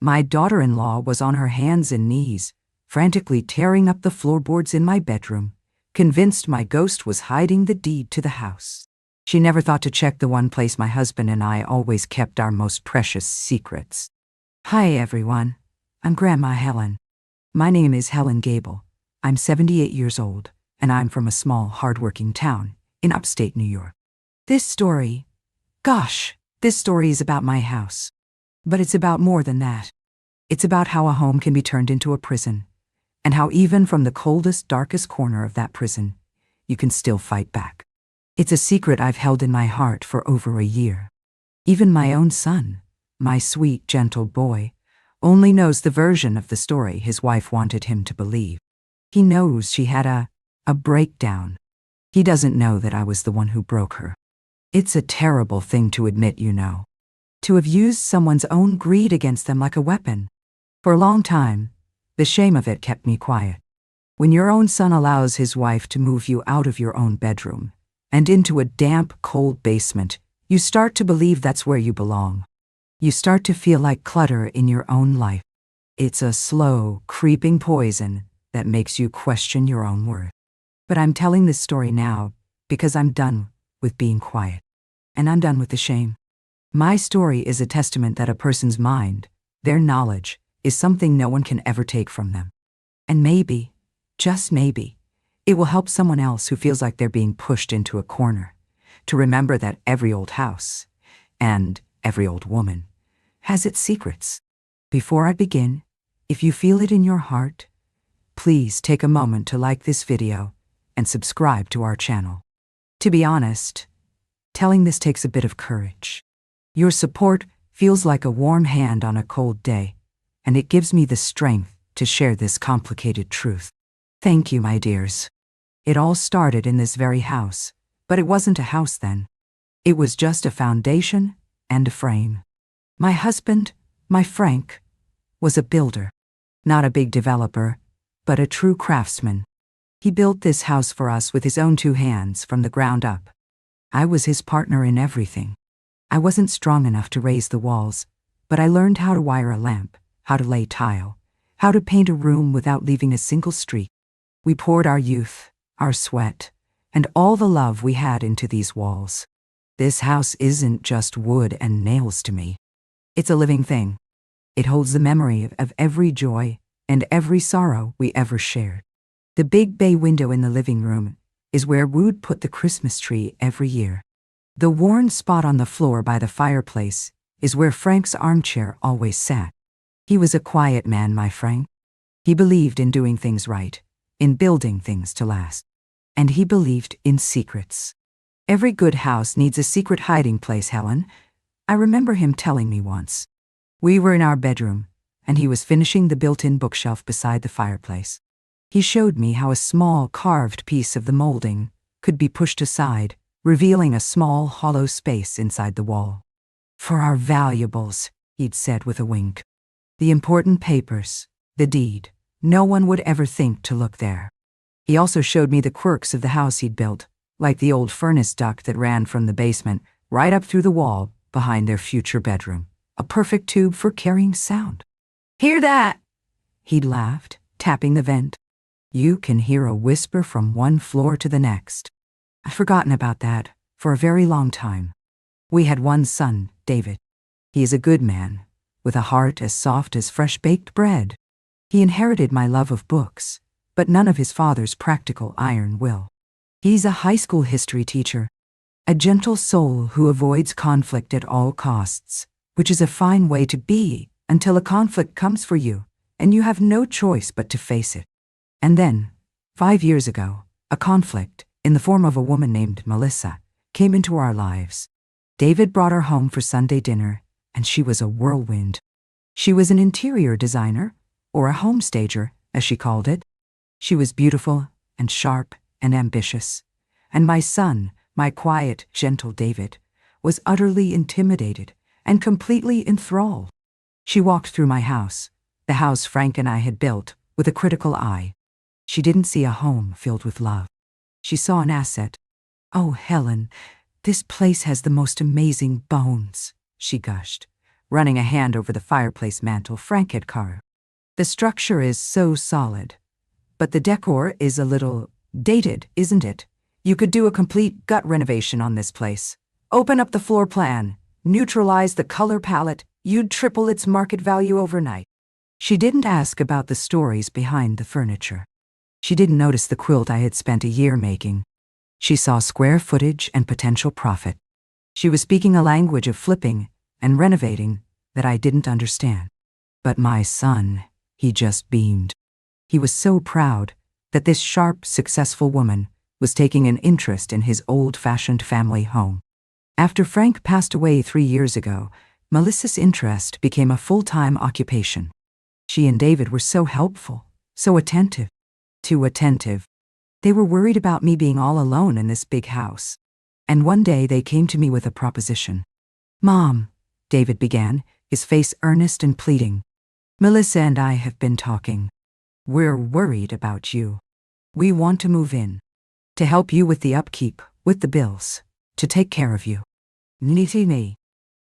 My daughter-in-law was on her hands and knees, frantically tearing up the floorboards in my bedroom, convinced my ghost was hiding the deed to the house. She never thought to check the one place my husband and I always kept our most precious secrets. Hi everyone, I'm Grandma Helen. My name is Helen Gable. I'm 78 years old, and I'm from a small, hardworking town in upstate New York. This story is about my house. But it's about more than that. It's about how a home can be turned into a prison, and how even from the coldest, darkest corner of that prison, you can still fight back. It's a secret I've held in my heart for over a year. Even my own son, my sweet, gentle boy, only knows the version of the story his wife wanted him to believe. He knows she had a breakdown. He doesn't know that I was the one who broke her. It's a terrible thing to admit, you know. To have used someone's own greed against them like a weapon. For a long time, the shame of it kept me quiet. When your own son allows his wife to move you out of your own bedroom and into a damp, cold basement, you start to believe that's where you belong. You start to feel like clutter in your own life. It's a slow, creeping poison that makes you question your own worth. But I'm telling this story now because I'm done with being quiet. And I'm done with the shame. My story is a testament that a person's mind, their knowledge, is something no one can ever take from them. And maybe, just maybe, it will help someone else who feels like they're being pushed into a corner to remember that every old house and every old woman has its secrets. Before I begin, if you feel it in your heart, please take a moment to like this video and subscribe to our channel. To be honest, telling this takes a bit of courage. Your support feels like a warm hand on a cold day, and it gives me the strength to share this complicated truth. Thank you, my dears. It all started in this very house, but it wasn't a house then. It was just a foundation and a frame. My husband, my Frank, was a builder. Not a big developer, but a true craftsman. He built this house for us with his own two hands from the ground up. I was his partner in everything. I wasn't strong enough to raise the walls, but I learned how to wire a lamp, how to lay tile, how to paint a room without leaving a single streak. We poured our youth, our sweat, and all the love we had into these walls. This house isn't just wood and nails to me. It's a living thing. It holds the memory of every joy and every sorrow we ever shared. The big bay window in the living room is where we'd put the Christmas tree every year. The worn spot on the floor by the fireplace is where Frank's armchair always sat. He was a quiet man, my Frank. He believed in doing things right, in building things to last. And he believed in secrets. Every good house needs a secret hiding place, Helen. I remember him telling me once. We were in our bedroom, and he was finishing the built-in bookshelf beside the fireplace. He showed me how a small carved piece of the molding could be pushed aside, revealing a small hollow space inside the wall. For our valuables, he'd said with a wink. The important papers, the deed, no one would ever think to look there. He also showed me the quirks of the house he'd built, like the old furnace duct that ran from the basement right up through the wall behind their future bedroom, a perfect tube for carrying sound. Hear that? He'd laughed, tapping the vent. You can hear a whisper from one floor to the next. I'd forgotten about that for a very long time. We had one son, David. He is a good man, with a heart as soft as fresh-baked bread. He inherited my love of books, but none of his father's practical iron will. He's a high school history teacher, a gentle soul who avoids conflict at all costs, which is a fine way to be until a conflict comes for you, and you have no choice but to face it. And then, 5 years ago, a conflict, in the form of a woman named Melissa, came into our lives. David brought her home for Sunday dinner, and she was a whirlwind. She was an interior designer, or a home stager, as she called it. She was beautiful and sharp and ambitious, and my son, my quiet, gentle David, was utterly intimidated and completely enthralled. She walked through my house, the house Frank and I had built, with a critical eye. She didn't see a home filled with love. She saw an asset. "Oh, Helen, this place has the most amazing bones," she gushed. running a hand over the fireplace mantel Frank had carved. The structure is so solid, but the decor is a little dated, isn't it? You could do a complete gut renovation on this place. Open up the floor plan, neutralize the color palette, you'd triple its market value overnight. She didn't ask about the stories behind the furniture. She didn't notice the quilt I had spent a year making. She saw square footage and potential profit. She was speaking a language of flipping and renovating that I didn't understand. But my son, he just beamed. He was so proud that this sharp, successful woman was taking an interest in his old-fashioned family home. After Frank passed away 3 years ago, Melissa's interest became a full-time occupation. She and David were so helpful, so attentive. Too attentive. They were worried about me being all alone in this big house. And one day they came to me with a proposition. "Mom," David began, his face earnest and pleading. "Melissa and I have been talking. We're worried about you. We want to move in. To help you with the upkeep, with the bills. To take care of you." Me.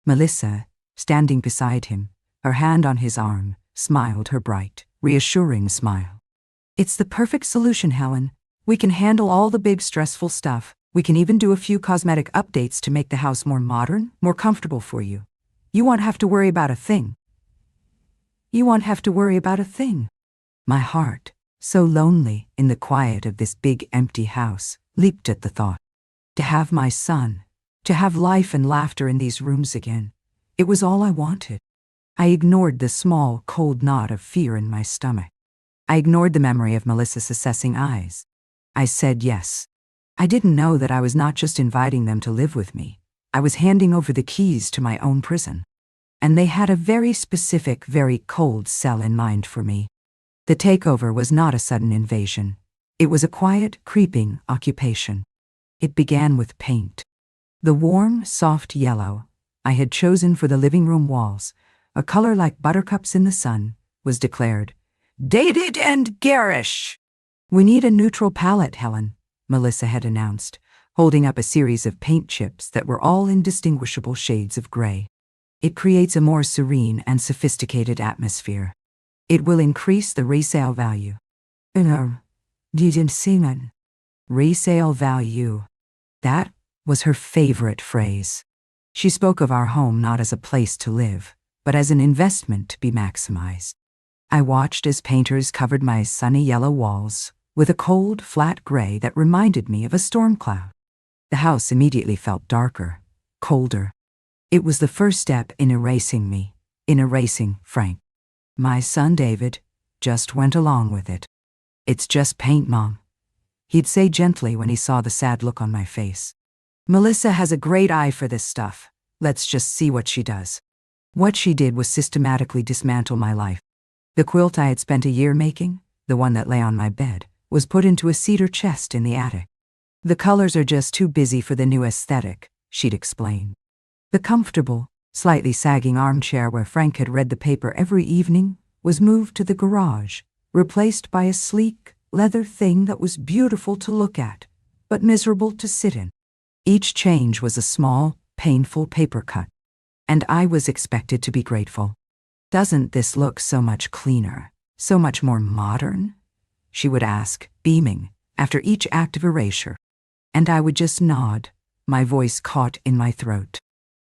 Melissa, standing beside him, her hand on his arm, smiled her bright, reassuring smile. "It's the perfect solution, Helen. We can handle all the big stressful stuff. We can even do a few cosmetic updates to make the house more modern, more comfortable for you. You won't have to worry about a thing. You won't have to worry about a thing." My heart, so lonely in the quiet of this big empty house, leaped at the thought. To have my son, to have life and laughter in these rooms again, it was all I wanted. I ignored the small, cold knot of fear in my stomach. I ignored the memory of Melissa's assessing eyes. I said yes. I didn't know that I was not just inviting them to live with me. I was handing over the keys to my own prison. And they had a very specific, very cold cell in mind for me. The takeover was not a sudden invasion. It was a quiet, creeping occupation. It began with paint. The warm, soft yellow I had chosen for the living room walls, a color like buttercups in the sun, was declared dated and garish. "We need a neutral palette, Helen," Melissa had announced, holding up a series of paint chips that were all indistinguishable shades of gray. "It creates a more serene and sophisticated atmosphere. It will increase the resale value." Resale value. That was her favorite phrase. She spoke of our home not as a place to live, but as an investment to be maximized. I watched as painters covered my sunny yellow walls with a cold, flat gray that reminded me of a storm cloud. The house immediately felt darker, colder. It was the first step in erasing me, in erasing Frank. My son David just went along with it. "It's just paint, Mom," he'd say gently when he saw the sad look on my face. "Melissa has a great eye for this stuff. Let's just see what she does." What she did was systematically dismantle my life. The quilt I had spent a year making, the one that lay on my bed, was put into a cedar chest in the attic. "The colors are just too busy for the new aesthetic," she'd explain. The comfortable, slightly sagging armchair where Frank had read the paper every evening was moved to the garage, replaced by a sleek, leather thing that was beautiful to look at, but miserable to sit in. Each change was a small, painful paper cut, and I was expected to be grateful. "Doesn't this look so much cleaner, so much more modern?" she would ask, beaming, after each act of erasure. And I would just nod, my voice caught in my throat.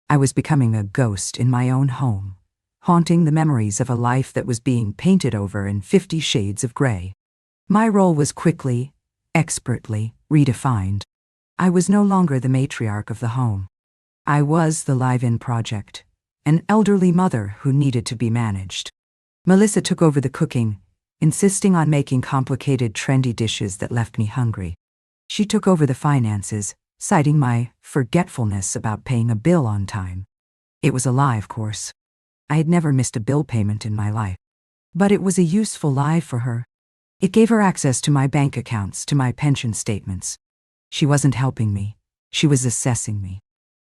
I was becoming a ghost in my own home, haunting the memories of a life that was being painted over in 50 shades of gray. My role was quickly, expertly redefined. I was no longer the matriarch of the home. I was the live-in project, an elderly mother who needed to be managed. Melissa took over the cooking, insisting on making complicated, trendy dishes that left me hungry. She took over the finances, citing my forgetfulness about paying a bill on time. It was a lie, of course. I had never missed a bill payment in my life. But it was a useful lie for her. It gave her access to my bank accounts, to my pension statements. She wasn't helping me. She was assessing me.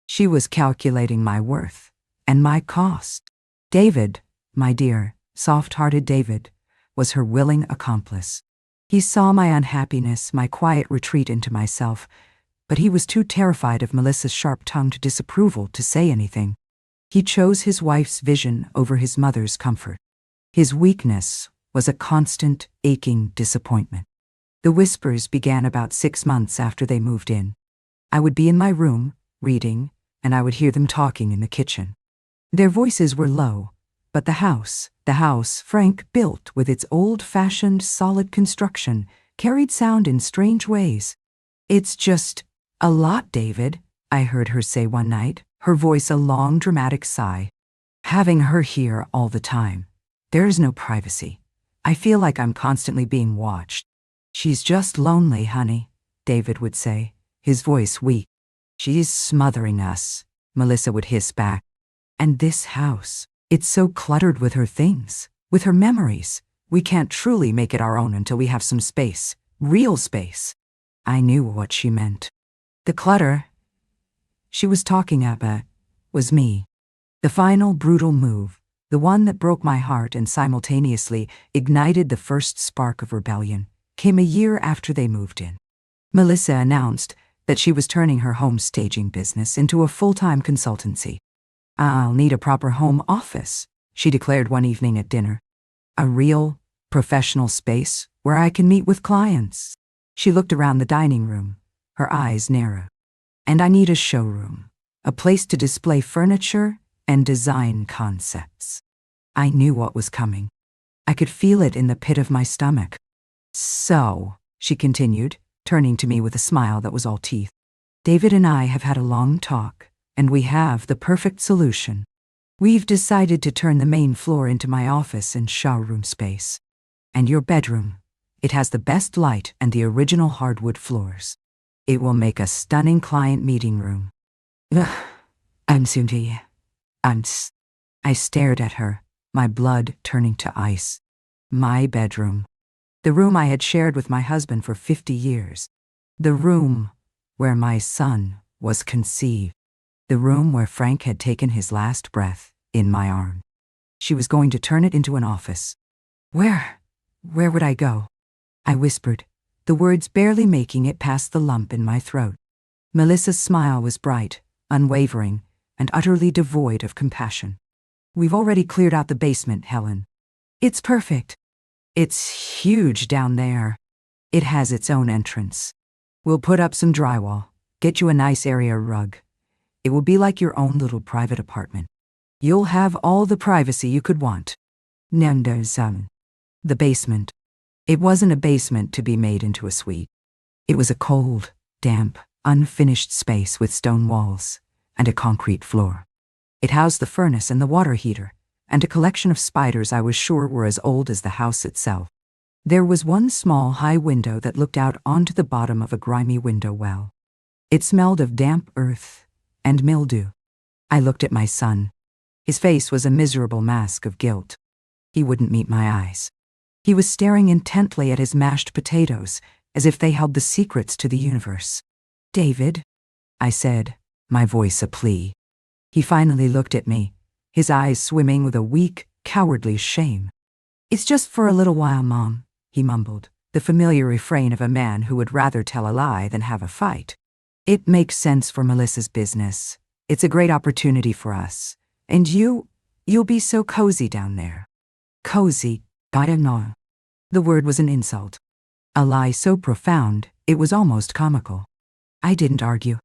She was calculating my worth and my cost. David, my dear, soft-hearted David, was her willing accomplice. He saw my unhappiness, my quiet retreat into myself, but he was too terrified of Melissa's sharp-tongued disapproval to say anything. He chose his wife's vision over his mother's comfort. His weakness was a constant, aching disappointment. The whispers began about 6 months after they moved in. I would be in my room, reading, and I would hear them talking in the kitchen. Their voices were low, but the house Frank built with its old-fashioned, solid construction, carried sound in strange ways. "It's just a lot, David," I heard her say one night, her voice a long, dramatic sigh. "Having her here all the time. There is no privacy. I feel like I'm constantly being watched." "She's just lonely, honey," David would say, his voice weak. "She's smothering us," Melissa would hiss back. "And this house, it's so cluttered with her things, with her memories. We can't truly make it our own until we have some space, real space." I knew what she meant. The clutter she was talking about was me. The final brutal move, the one that broke my heart and simultaneously ignited the first spark of rebellion, came a year after they moved in. Melissa announced that she was turning her home staging business into a full-time consultancy. "I'll need a proper home office," she declared one evening at dinner. "A real, professional space where I can meet with clients." She looked around the dining room, her eyes narrowed. "And I need a showroom, a place to display furniture and design concepts." I knew what was coming. I could feel it in the pit of my stomach. "So," she continued, turning to me with a smile that was all teeth, "David and I have had a long talk, and we have the perfect solution. We've decided to turn the main floor into my office and showroom space. And your bedroom. It has the best light and the original hardwood floors. It will make a stunning client meeting room." Ugh, I stared at her, my blood turning to ice. My bedroom. The room I had shared with my husband for 50 years. The room where my son was conceived. The room where Frank had taken his last breath in my arms. She was going to turn it into an office. Where would I go?" I whispered, the words barely making it past the lump in my throat. Melissa's smile was bright, unwavering, and utterly devoid of compassion. "We've already cleared out the basement, Helen. It's perfect. It's huge down there. It has its own entrance. We'll put up some drywall, get you a nice area rug. It will be like your own little private apartment. You'll have all the privacy you could want." The basement. It wasn't a basement to be made into a suite. It was a cold, damp, unfinished space with stone walls and a concrete floor. It housed the furnace and the water heater, and a collection of spiders I was sure were as old as the house itself. There was one small, high window that looked out onto the bottom of a grimy window well. It smelled of damp earth and mildew. I looked at my son. His face was a miserable mask of guilt. He wouldn't meet my eyes. He was staring intently at his mashed potatoes, as if they held the secrets to the universe. "David," I said, my voice a plea. He finally looked at me, his eyes swimming with a weak, cowardly shame. "It's just for a little while, Mom," he mumbled, the familiar refrain of a man who would rather tell a lie than have a fight. "It makes sense for Melissa's business. It's a great opportunity for us. And you'll be so cozy down there." Cozy, I don't know. The word was an insult. A lie so profound, it was almost comical. I didn't argue.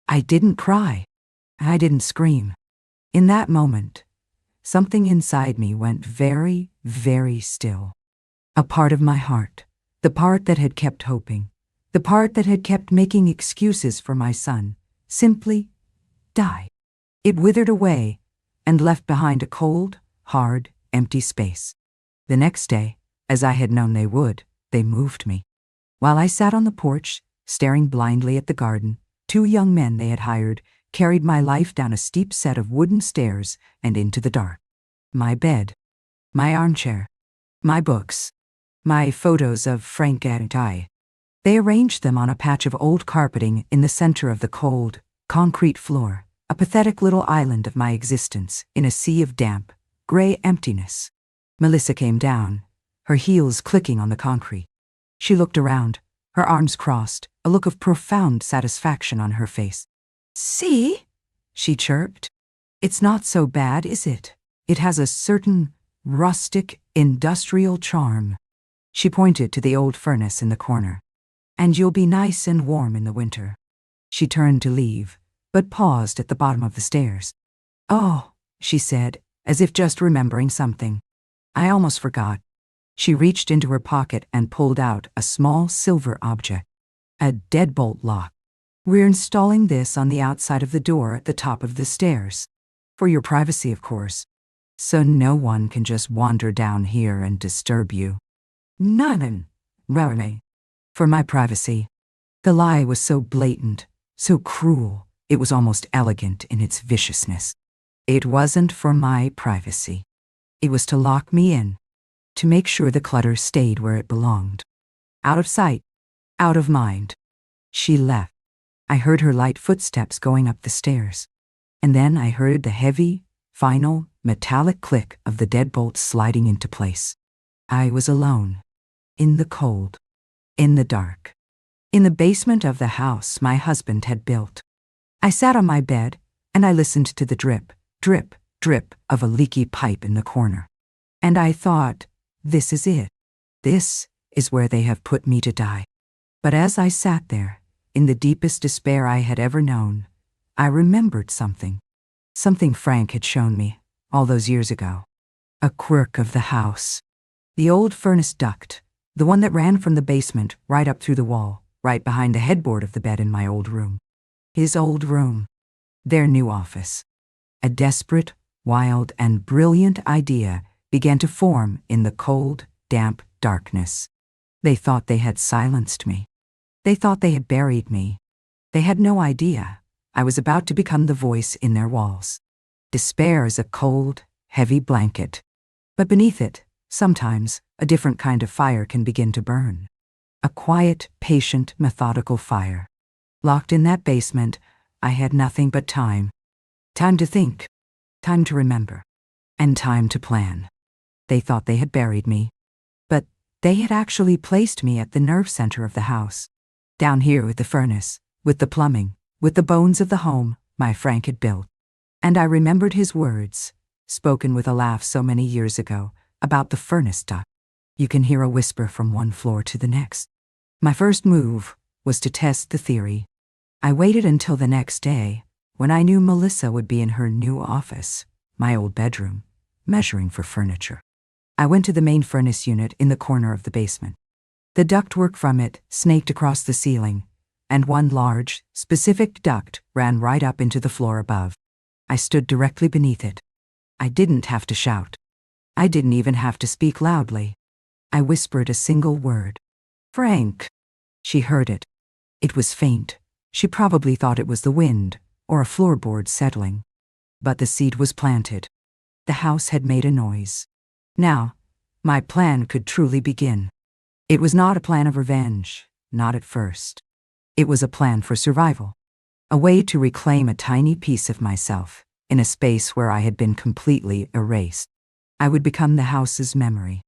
I didn't cry. I didn't scream. In that moment, something inside me went very, very still. A part of my heart, the part that had kept hoping, the part that had kept making excuses for my son, simply died. It withered away and left behind a cold, hard, empty space. The next day, as I had known they would, they moved me. While I sat on the porch, staring blindly at the garden, 2 young men they had hired carried my life down a steep set of wooden stairs and into the dark. My bed, my armchair, my books, my photos of Frank and I. They arranged them on a patch of old carpeting in the center of the cold, concrete floor, a pathetic little island of my existence in a sea of damp, gray emptiness. Melissa came down, her heels clicking on the concrete. She looked around, her arms crossed, a look of profound satisfaction on her face. "See?" she chirped. It's not so bad, is it? It has a certain rustic, industrial charm. She pointed to the old furnace in the corner. And you'll be nice and warm in the winter. She turned to leave, but paused at the bottom of the stairs. Oh, she said, as if just remembering something. I almost forgot. She reached into her pocket and pulled out a small silver object. A deadbolt lock. We're installing this on the outside of the door at the top of the stairs. For your privacy, of course. So no one can just wander down here and disturb you. None. Rarely. For my privacy. The lie was so blatant, so cruel, it was almost elegant in its viciousness. It wasn't for my privacy. It was to lock me in, to make sure the clutter stayed where it belonged. Out of sight, out of mind. She left. I heard her light footsteps going up the stairs. And then I heard the heavy, final, metallic click of the deadbolt sliding into place. I was alone. In the cold. In the dark. In the basement of the house my husband had built. I sat on my bed, and I listened to the drip, drip, drip of a leaky pipe in the corner. And I thought, this is it. This is where they have put me to die. But as I sat there, in the deepest despair I had ever known, I remembered something. Something Frank had shown me, all those years ago. A quirk of the house. The old furnace duct, the one that ran from the basement right up through the wall, right behind the headboard of the bed in my old room. His old room. Their new office. A desperate, wild, and brilliant idea began to form in the cold, damp darkness. They thought they had silenced me. They thought they had buried me. They had no idea I was about to become the voice in their walls. Despair is a cold, heavy blanket. But beneath it, sometimes, a different kind of fire can begin to burn. A quiet, patient, methodical fire. Locked in that basement, I had nothing but time. Time to think. Time to remember. And time to plan. They thought they had buried me. But they had actually placed me at the nerve center of the house. Down here with the furnace, with the plumbing, with the bones of the home my Frank had built. And I remembered his words, spoken with a laugh so many years ago, about the furnace duct. You can hear a whisper from one floor to the next. My first move was to test the theory. I waited until the next day, when I knew Melissa would be in her new office, my old bedroom, measuring for furniture. I went to the main furnace unit in the corner of the basement. The ductwork from it snaked across the ceiling, and one large, specific duct ran right up into the floor above. I stood directly beneath it. I didn't have to shout. I didn't even have to speak loudly. I whispered a single word. Frank. She heard it. It was faint. She probably thought it was the wind, or a floorboard settling. But the seed was planted. The house had made a noise. Now, my plan could truly begin. It was not a plan of revenge, not at first. It was a plan for survival. A way to reclaim a tiny piece of myself in a space where I had been completely erased. I would become the house's memory,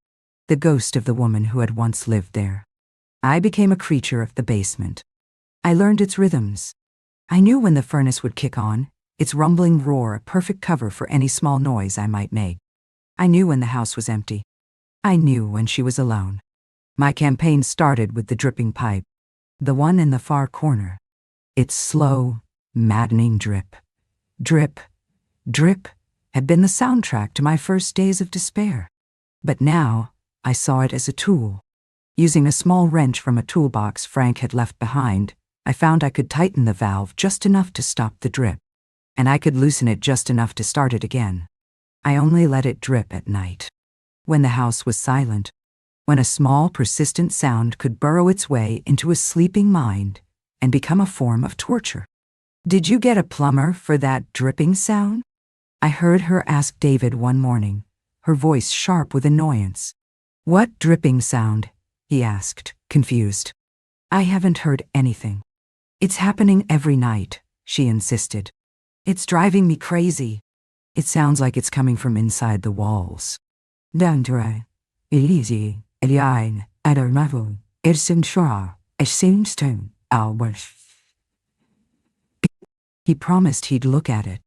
the ghost of the woman who had once lived there. I became a creature of the basement. I learned its rhythms. I knew when the furnace would kick on, its rumbling roar a perfect cover for any small noise I might make. I knew when the house was empty. I knew when she was alone. My campaign started with the dripping pipe, the one in the far corner. Its slow, maddening drip, drip, drip had been the soundtrack to my first days of despair. But now I saw it as a tool. Using a small wrench from a toolbox Frank had left behind, I found I could tighten the valve just enough to stop the drip, and I could loosen it just enough to start it again. I only let it drip at night, when the house was silent, when a small, persistent sound could burrow its way into a sleeping mind and become a form of torture. Did you get a plumber for that dripping sound? I heard her ask David one morning, her voice sharp with annoyance. What dripping sound? He asked, confused. I haven't heard anything. It's happening every night, she insisted. It's driving me crazy. It sounds like it's coming from inside the walls. Dandre, Elise, Eliane, Adarmavo, Ersenshua, Essenstone, Albert. He promised he'd look at it.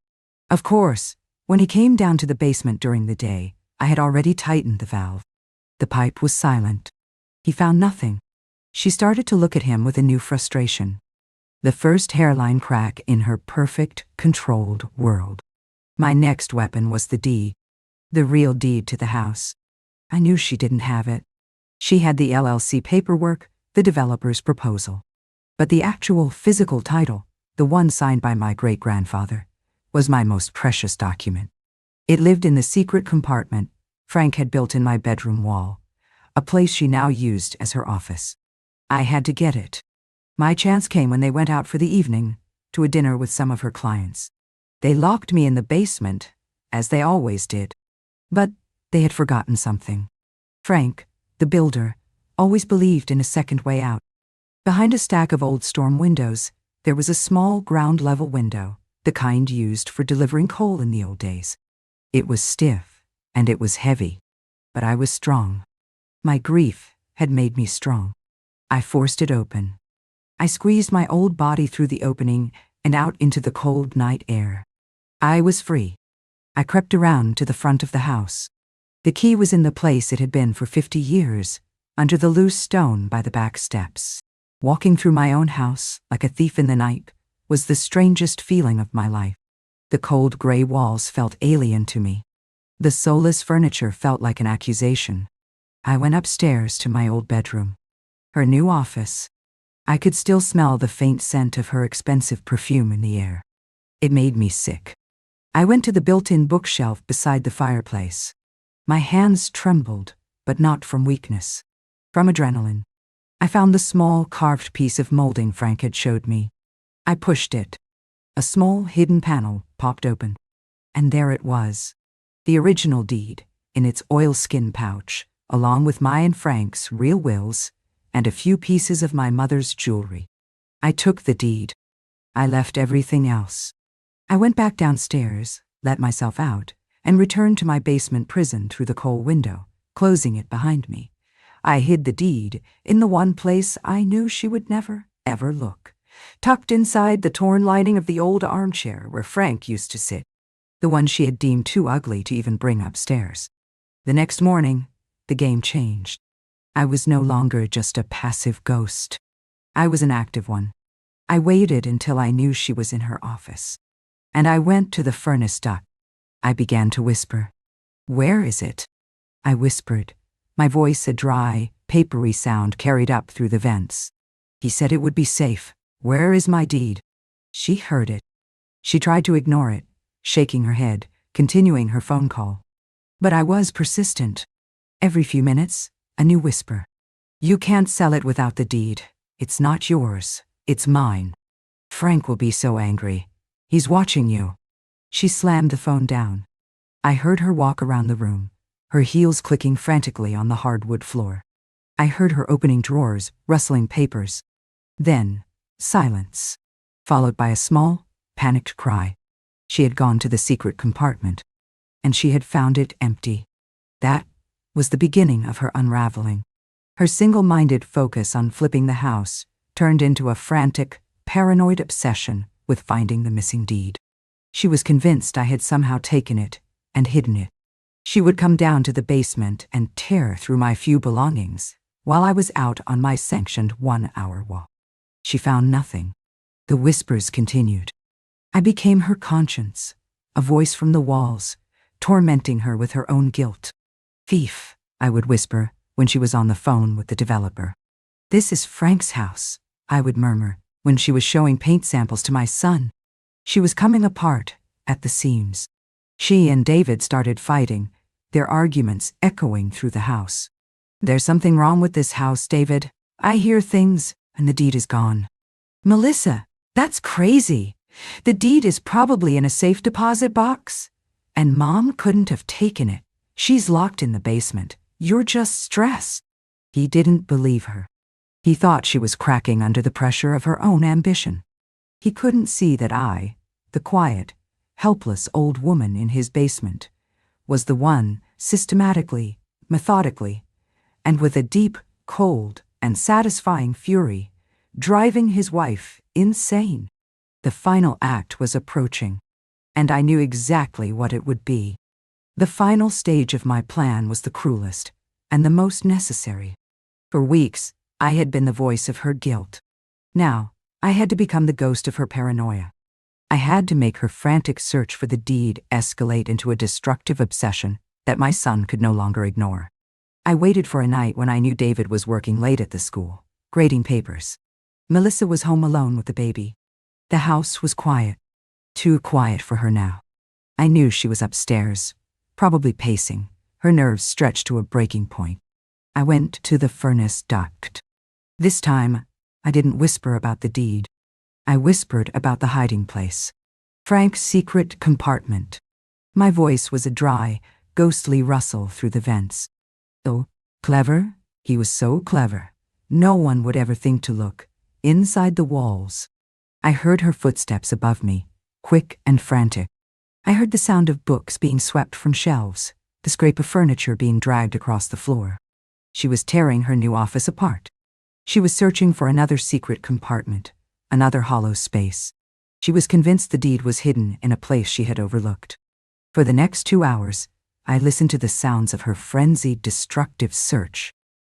Of course, when he came down to the basement during the day, I had already tightened the valve. The pipe was silent. He found nothing. She started to look at him with a new frustration. The first hairline crack in her perfect, controlled world. My next weapon was the deed. The real deed to the house. I knew she didn't have it. She had the LLC paperwork, the developer's proposal. But the actual physical title, the one signed by my great-grandfather, was my most precious document. It lived in the secret compartment Frank had built in my bedroom wall, a place she now used as her office. I had to get it. My chance came when they went out for the evening to a dinner with some of her clients. They locked me in the basement, as they always did. But they had forgotten something. Frank, the builder, always believed in a second way out. Behind a stack of old storm windows, there was a small ground-level window, the kind used for delivering coal in the old days. It was stiff, and it was heavy, but I was strong. My grief had made me strong. I forced it open. I squeezed my old body through the opening and out into the cold night air. I was free. I crept around to the front of the house. The key was in the place it had been for 50 years, under the loose stone by the back steps. Walking through my own house, like a thief in the night, was the strangest feeling of my life. The cold gray walls felt alien to me. The soulless furniture felt like an accusation. I went upstairs to my old bedroom. Her new office. I could still smell the faint scent of her expensive perfume in the air. It made me sick. I went to the built-in bookshelf beside the fireplace. My hands trembled, but not from weakness. From adrenaline. I found the small carved piece of molding Frank had showed me. I pushed it. A small hidden panel popped open. And there it was. The original deed, in its oilskin pouch, along with my and Frank's real wills, and a few pieces of my mother's jewelry. I took the deed. I left everything else. I went back downstairs, let myself out, and returned to my basement prison through the coal window, closing it behind me. I hid the deed in the one place I knew she would never, ever look, tucked inside the torn lining of the old armchair where Frank used to sit, the one she had deemed too ugly to even bring upstairs. The next morning, the game changed. I was no longer just a passive ghost. I was an active one. I waited until I knew she was in her office. And I went to the furnace duct. I began to whisper. "Where is it?" I whispered, my voice a dry, papery sound carried up through the vents. He said it would be safe. "Where is my deed?" She heard it. She tried to ignore it, shaking her head, continuing her phone call. But I was persistent. Every few minutes, a new whisper. "You can't sell it without the deed. It's not yours. It's mine. Frank will be so angry. He's watching you." She slammed the phone down. I heard her walk around the room, her heels clicking frantically on the hardwood floor. I heard her opening drawers, rustling papers. Then, silence, followed by a small, panicked cry. She had gone to the secret compartment, and she had found it empty. That was the beginning of her unraveling. Her single-minded focus on flipping the house turned into a frantic, paranoid obsession with finding the missing deed. She was convinced I had somehow taken it and hidden it. She would come down to the basement and tear through my few belongings while I was out on my sanctioned 1-hour walk. She found nothing. The whispers continued. I became her conscience, a voice from the walls, tormenting her with her own guilt. "Thief," I would whisper when she was on the phone with the developer. "This is Frank's house," I would murmur when she was showing paint samples to my son. She was coming apart at the seams. She and David started fighting, their arguments echoing through the house. "There's something wrong with this house, David. I hear things, and the deed is gone." "Melissa, that's crazy. The deed is probably in a safe deposit box. And Mom couldn't have taken it. She's locked in the basement. You're just stressed." He didn't believe her. He thought she was cracking under the pressure of her own ambition. He couldn't see that I, the quiet, helpless old woman in his basement, was the one, systematically, methodically, and with a deep, cold, and satisfying fury, driving his wife insane. The final act was approaching. and I knew exactly what it would be. The final stage of my plan was the cruelest and the most necessary. For weeks, I had been the voice of her guilt. Now, I had to become the ghost of her paranoia. I had to make her frantic search for the deed escalate into a destructive obsession that my son could no longer ignore. I waited for a night when I knew David was working late at the school, grading papers. Melissa was home alone with the baby. The house was quiet, too quiet for her now. I knew she was upstairs, probably pacing, her nerves stretched to a breaking point. I went to the furnace duct. This time, I didn't whisper about the deed. I whispered about the hiding place. Frank's secret compartment. My voice was a dry, ghostly rustle through the vents. So clever, he was so clever. No one would ever think to look inside the walls. I heard her footsteps above me, quick and frantic. I heard the sound of books being swept from shelves, the scrape of furniture being dragged across the floor. She was tearing her new office apart. She was searching for another secret compartment, another hollow space. She was convinced the deed was hidden in a place she had overlooked. For the next 2 hours, I listened to the sounds of her frenzied, destructive search.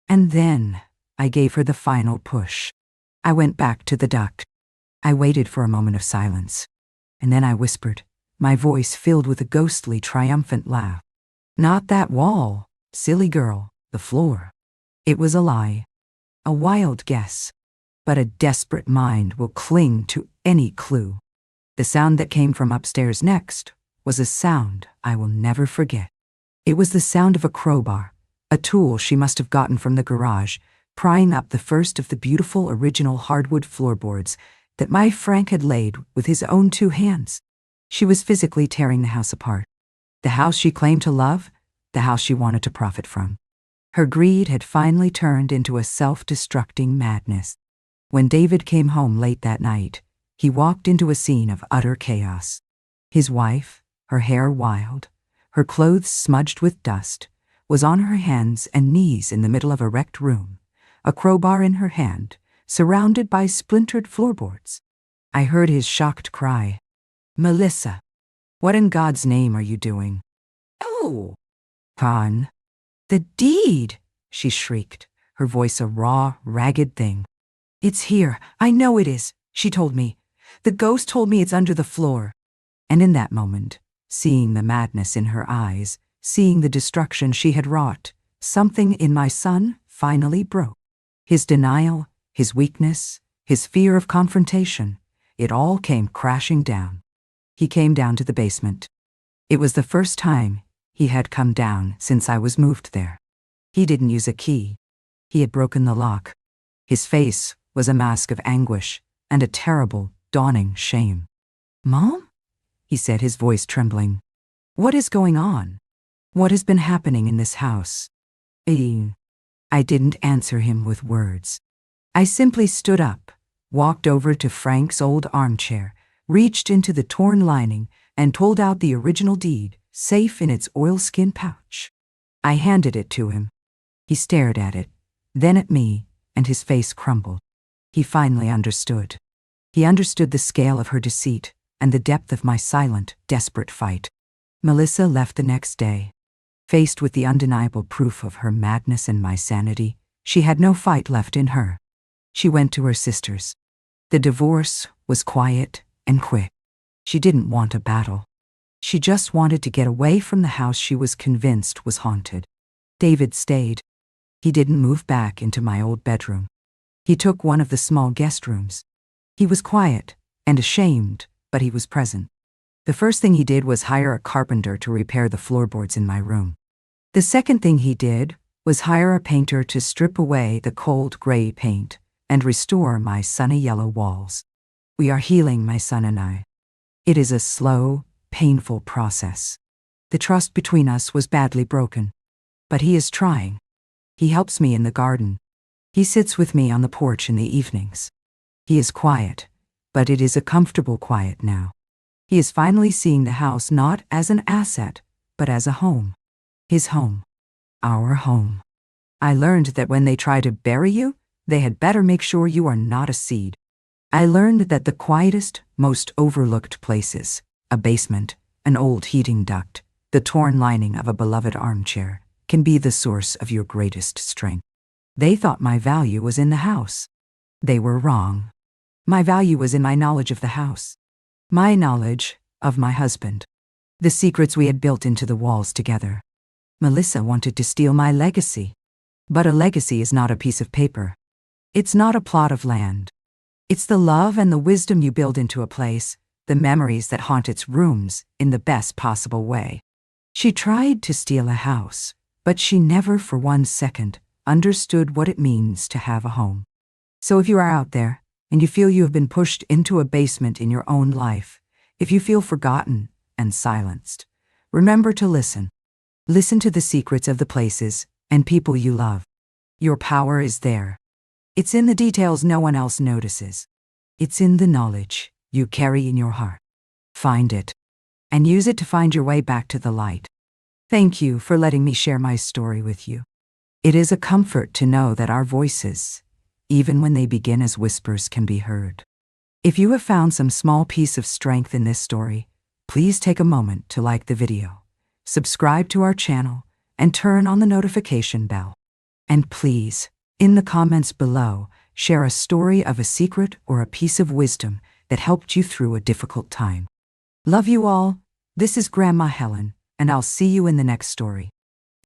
And then I gave her the final push. I went back to the duct. I waited for a moment of silence. And then I whispered, my voice filled with a ghostly, triumphant laugh. Not that wall, silly girl, the floor. It was a lie. A wild guess. But a desperate mind will cling to any clue. The sound that came from upstairs next was a sound I will never forget. It was the sound of a crowbar, a tool she must have gotten from the garage, prying up the first of the beautiful original hardwood floorboards that my Frank had laid with his own 2 hands. She was physically tearing the house apart. The house she claimed to love, the house she wanted to profit from. Her greed had finally turned into a self-destructing madness. When David came home late that night, he walked into a scene of utter chaos. His wife, her hair wild, her clothes smudged with dust, was on her hands and knees in the middle of a wrecked room, a crowbar in her hand, surrounded by splintered floorboards. I heard his shocked cry, "Melissa, what in God's name are you doing?" "Oh, Con, the deed," she shrieked, her voice a raw, ragged thing. "It's here, I know it is," she told me. "The ghost told me it's under the floor." And in that moment, seeing the madness in her eyes, seeing the destruction she had wrought, something in my son finally broke. His denial, his weakness, his fear of confrontation, it all came crashing down. He came down to the basement. It was the first time he had come down since I was moved there. He didn't use a key. He had broken the lock. His face was a mask of anguish and a terrible, dawning shame. "Mom?" he said, his voice trembling. "What is going on? What has been happening in this house?" I didn't answer him with words. I simply stood up, walked over to Frank's old armchair, reached into the torn lining, and pulled out the original deed, safe in its oilskin pouch. I handed it to him. He stared at it, then at me, and his face crumbled. He finally understood. He understood the scale of her deceit and the depth of my silent, desperate fight. Melissa left the next day. Faced with the undeniable proof of her madness and my sanity, she had no fight left in her. She went to her sister's. The divorce was quiet and quick. She didn't want a battle. She just wanted to get away from the house she was convinced was haunted. David stayed. He didn't move back into my old bedroom. He took one of the small guest rooms. He was quiet and ashamed, but he was present. The first thing he did was hire a carpenter to repair the floorboards in my room. The second thing he did was hire a painter to strip away the cold gray paint and restore my sunny yellow walls. We are healing, my son and I. It is a slow, painful process. The trust between us was badly broken. But he is trying. He helps me in the garden. He sits with me on the porch in the evenings. He is quiet, but it is a comfortable quiet now. He is finally seeing the house not as an asset, but as a home. His home. Our home. I learned that when they try to bury you, they had better make sure you are not a seed. I learned that the quietest, most overlooked places A basement, an old heating duct, the torn lining of a beloved armchair can be the source of your greatest strength. They thought my value was in the house. They were wrong. My value was in my knowledge of the house. My knowledge of my husband. The secrets we had built into the walls together. Melissa wanted to steal my legacy. But a legacy is not a piece of paper. It's not a plot of land. It's the love and the wisdom you build into a place, the memories that haunt its rooms in the best possible way. She tried to steal a house, but she never for 1 second understood what it means to have a home. So if you are out there and you feel you have been pushed into a basement in your own life, if you feel forgotten and silenced, remember to listen. Listen to the secrets of the places and people you love. Your power is there. It's in the details no one else notices. It's in the knowledge you carry in your heart. Find it and use it to find your way back to the light. Thank you for letting me share my story with you. It is a comfort to know that our voices, even when they begin as whispers, can be heard. If you have found some small piece of strength in this story, please take a moment to like the video, subscribe to our channel, and turn on the notification bell. And please, in the comments below, share a story of a secret or a piece of wisdom that helped you through a difficult time. Love you all. This is Grandma Helen, and I'll see you in the next story.